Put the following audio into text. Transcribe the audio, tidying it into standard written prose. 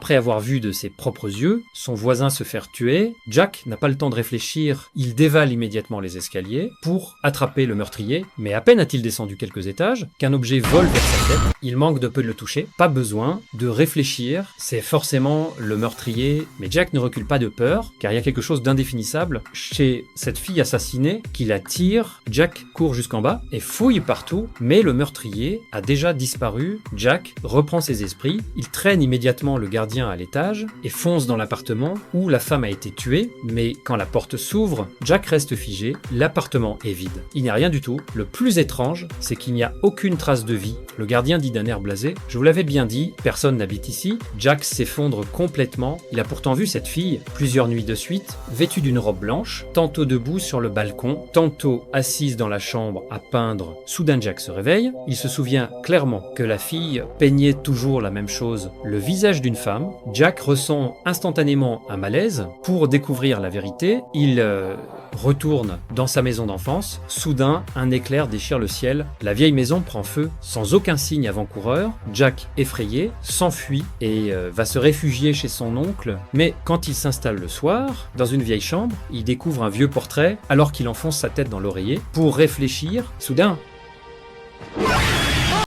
Après avoir vu de ses propres yeux son voisin se faire tuer, Jack n'a pas le temps de réfléchir, il dévale immédiatement les escaliers pour attraper le meurtrier, mais à peine a-t-il descendu quelques étages qu'un objet vole vers sa tête, il manque de peu de le toucher, pas besoin de réfléchir, c'est forcément le meurtrier, mais Jack ne recule pas de peur, car il y a quelque chose d'indéfinissable chez cette fille assassinée qui la tire. Jack court jusqu'en bas et fouille partout, mais le meurtrier a déjà disparu. Jack reprend ses esprits, il traîne immédiatement le gardien à l'étage et fonce dans l'appartement où la femme a été tuée, mais quand la porte s'ouvre, Jack reste figé, l'appartement est vide. Il n'y a rien du tout. Le plus étrange, c'est qu'il n'y a aucune trace de vie. Le gardien dit d'un air blasé « Je vous l'avais bien dit, personne n'habite ici ». Jack s'effondre complètement. Il a pourtant vu cette fille plusieurs nuits de suite, vêtue d'une robe blanche, tantôt debout sur le balcon, tantôt assise dans la chambre à peindre. Soudain, Jack se réveille. Il se souvient clairement que la fille peignait toujours la même chose, le visage d'une femme. Jack ressent instantanément un malaise. Pour découvrir la vérité, il retourne dans sa maison d'enfance. Soudain, un éclair déchire le ciel. La vieille maison prend feu sans aucun signe avant-coureur. Jack, effrayé, s'enfuit et va se réfugier chez son oncle. Mais quand il s'installe le soir, dans une vieille chambre, il découvre un vieux portrait alors qu'il enfonce sa tête dans l'oreiller pour réfléchir. Soudain,